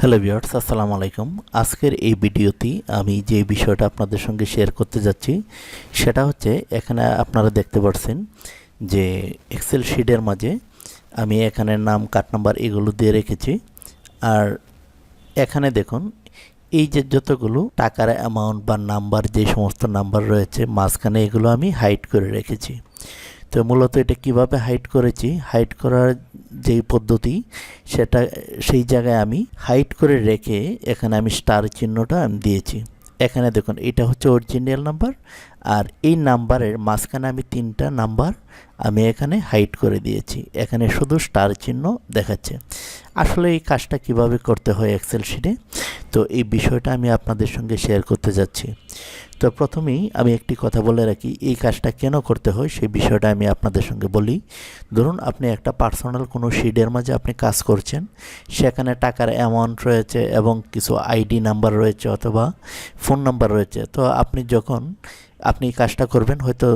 Hello viewers, আসসালামু আলাইকুম। আজকের এই ভিডিওতে আমি যে বিষয়টা আপনাদের সঙ্গে শেয়ার করতে যাচ্ছি সেটা হচ্ছে, এখানে আপনারা দেখতে পাচ্ছেন যে এক্সেল শিটের মাঝে আমি এখানে নাম, কার্ড নাম্বার এগুলো দিয়ে রেখেছি। আর এখানে দেখুন, এই যে যতগুলো টাকার অ্যামাউন্ট বা নাম্বার, যে সমস্ত নাম্বার রয়েছে মাঝখানে, এগুলো আমি হাইড করে রেখেছি। তো মূলত এটা কিভাবে হাইড করেছি, হাইড করার যেই পদ্ধতি সেটা, সেই জায়গায় আমি হাইড করে রেখে এখানে আমি স্টার চিহ্নটা আমি দিয়েছি। এখানে দেখুন, এটা হচ্ছে অরিজিনাল নাম্বার, আর এই নাম্বারের মাঝখানে আমি তিনটা নাম্বার আমি এখানে হাইড করে দিয়েছি। এখানে শুধু স্টার চিহ্ন দেখাচ্ছে। আসলে এই কাজটা কিভাবে করতে হয় এক্সেল শিটে, তো এই বিষয়টা আমি আপনাদের সঙ্গে শেয়ার করতে যাচ্ছি। তো প্রথমেই আমি একটি কথা বলে রাখি, এই কাজটা কেন করতে হয় সেই বিষয়টা আমি আপনাদের সঙ্গে বলি। ধরুন, আপনি একটা পার্সোনাল কোনো শিটের মাঝে আপনি কাজ করছেন, সেখানে টাকার অ্যামাউন্ট রয়েছে এবং কিছু আইডি নাম্বার রয়েছে অথবা ফোন নাম্বার রয়েছে। তো আপনি যখন আপনি কাজটা করবেন, হয়তো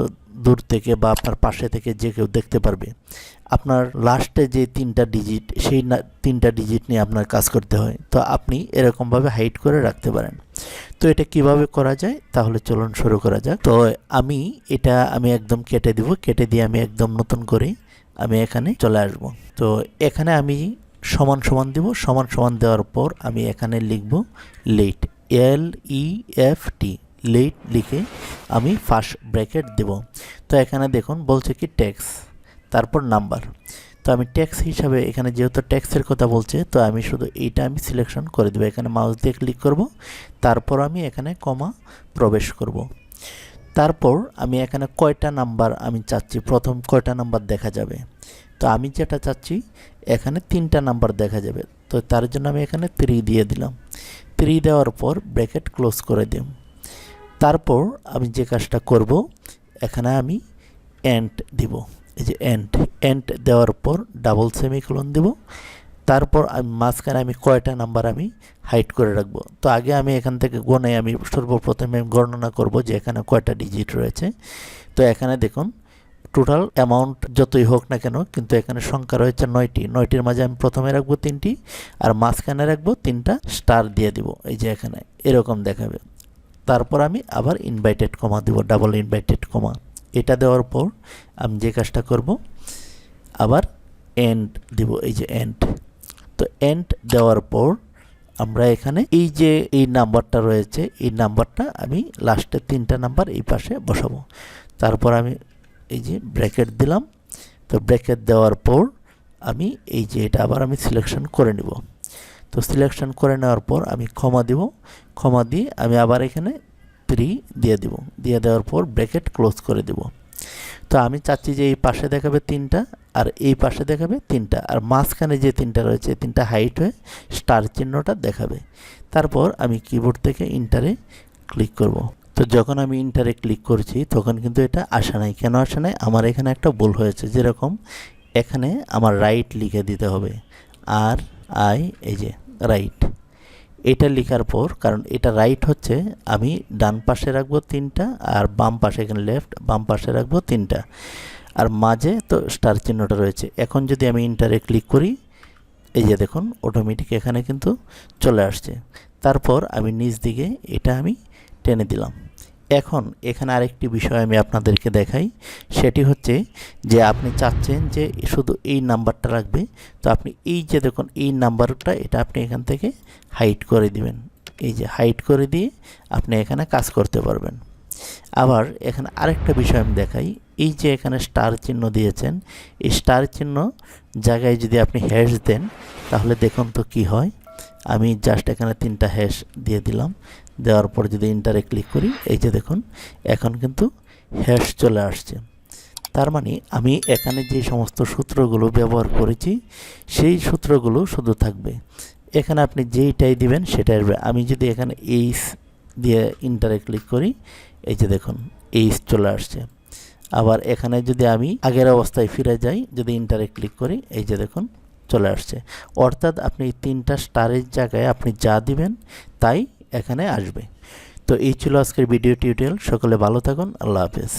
দূর থেকে বা আপনার পাশে থেকে যে কেউ দেখতে পারবে। আপনার লাস্টে যে তিনটা ডিজিট, সেই তিনটা ডিজিট নিয়ে আপনার কাজ করতে হয়। তো আপনি এরকমভাবে হাইড করে রাখতে পারেন। তো এটা কিভাবে করা যায়, তাহলে চলুন শুরু করা যাক। তো আমি একদম কেটে দিব, কেটে দিয়ে আমি একদম নতুন করে আমি এখানে চলে আসব। তো এখানে আমি সমান সমান দিব, সমান সমান দেওয়ার পর আমি এখানে লিখব লেট, LEFT, লেট লিখে আমি ফার্স্ট ব্র্যাকেট দেব। তো এখানে দেখুন বলছে কি ট্যাক্স, তারপর নাম্বার। তো আমি ট্যাক্স হিসাবে এখানে যেহেতু ট্যাক্সের কথা বলছে, তো আমি শুধু এইটা আমি সিলেকশন করে দেবো। এখানে মাউস দিয়ে ক্লিক করব, তারপর আমি এখানে কমা প্রবেশ করব। তারপর আমি এখানে কয়টা নাম্বার আমি চাচ্ছি, প্রথম কয়টা নাম্বার দেখা যাবে। তো আমি যেটা চাচ্ছি, এখানে তিনটা নাম্বার দেখা যাবে। তো তার জন্য আমি এখানে 3 দিয়ে দিলাম। 3 দেওয়ার পর ব্র্যাকেট ক্লোজ করে দিই। তারপর আমি যে কাজটা করব, এখানে আমি এন্ড দিব। এই যে এন্ড দেওয়ার পর ডাবল সেমিকোলন দেব। তারপর আমি মাঝখানে আমি কয়টা নাম্বার আমি হাইড করে রাখবো। তো আগে আমি এখান থেকে গণে আমি সর্বপ্রথমে গণনা করব যে এখানে কয়টা ডিজিট রয়েছে। তো এখানে দেখুন, টোটাল অ্যামাউন্ট যতই হোক না কেন, কিন্তু এখানে সংখ্যা রয়েছে 9টি। 9টির মাঝে আমি প্রথমে রাখবো 3টি, আর মাঝখানে রাখবো 3টা স্টার দিয়ে দিব। এই যে এখানে এরকম দেখাবে। তারপর আমি আবার ইনভাইটেড কমা দেব, ডাবল ইনভাইটেড কমা। এটা দেওয়ার পর আমি যে কাজটা করব, আবার এন্ড দিব। এই যে এন্ড। তো এন্ড দেওয়ার পর আমরা এখানে এই যে এই নাম্বারটা রয়েছে, এই নাম্বারটা আমি লাস্টে 3টা নাম্বার এই পাশে বসাবো। তারপর আমি এই যে ব্র্যাকেট দিলাম। তো ব্র্যাকেট দেওয়ার পর আমি এই যে এটা আবার আমি সিলেকশন করে নিব। তো সিলেকশন করে নেওয়ার পর আমি ক্ষমা দিব। ক্ষমা দিয়ে আমি আবার এখানে 3 দিয়ে দিব। দিয়ে দেওয়ার পর ব্র্যাকেট ক্লোজ করে দেব। তো আমি চাচ্ছি যে এই পাশে দেখাবে 3টা, আর এই পাশে দেখাবে 3টা, আর মাঝখানে যে 3টা রয়েছে 3টা হাইট হয়ে স্টার চিহ্নটা দেখাবে। তারপর আমি কিবোর্ড থেকে ইন্টারে ক্লিক করব। তো যখন আমি ইন্টারে ক্লিক করছি, তখন কিন্তু এটা আসে নাই। কেন আসে নাই? আমার এখানে একটা ভুল হয়েছে। যেরকম এখানে আমার রাইট লিখে দিতে হবে, এই যে রাইট। এটা লেখার পর, কারণ এটা রাইট হচ্ছে, আমি ডান পাশে রাখবো 3টা, আর বাম পাশে এখানে লেফট, বাম পাশে রাখবো 3টা, আর মাঝে তো স্টার চিহ্নটা রয়েছে। এখন যদি আমি ইন্টারে ক্লিক করি, এই যে দেখুন অটোমেটিক এখানে কিন্তু চলে আসছে। তারপর আমি নিচ দিকে এটা আমি টেনে দিলাম। এখন এখানে আরেকটি বিষয় আমি আপনাদেরকে দেখাই। সেটি হচ্ছে যে আপনি চাচ্ছেন যে শুধু এই নাম্বারটা রাখবে। তো আপনি এই যে দেখুন এই নাম্বারটা, এটা আপনি এখান থেকে হাইড করে দিবেন। এই যে হাইড করে দিয়ে আপনি এখানে কাজ করতে পারবেন। আবার এখানে আরেকটা বিষয় আমি দেখাই। এই যে এখানে স্টার চিহ্ন দিয়েছেন, এই স্টার চিহ্ন জায়গায় যদি আপনি হ্যাশ দেন, তাহলে দেখুন তো কি হয়। আমি জাস্ট এখানে 3টা হ্যাশ দিয়ে দিলাম। দেওয়ার পর যদি ইন্টারে ক্লিক করি, এই যে দেখুন এখন কিন্তু হ্যাশ চলে আসছে। তার মানে আমি এখানে যে সমস্ত সূত্রগুলো ব্যবহার করেছি, সেই সূত্রগুলো শুধু থাকবে। এখানে আপনি যেইটাই দিবেন সেটাই আসবে। আমি যদি এখানে এইচ দিয়ে ইন্টারে ক্লিক করি, এই যে দেখুন এইচ চলে আসছে। আবার এখানে যদি আমি আগের অবস্থায় ফিরে যাই, যদি ইন্টারে ক্লিক করি, এই যে দেখুন চলে আসছে। অর্থাৎ আপনি 3টা স্টারের জায়গায় আপনি যা দিবেন তাই এখানে আসবে। তো এই ছিল আজকের ভিডিও টিউটোরিয়াল। সকলে ভালো থাকুন। আল্লাহ হাফেজ।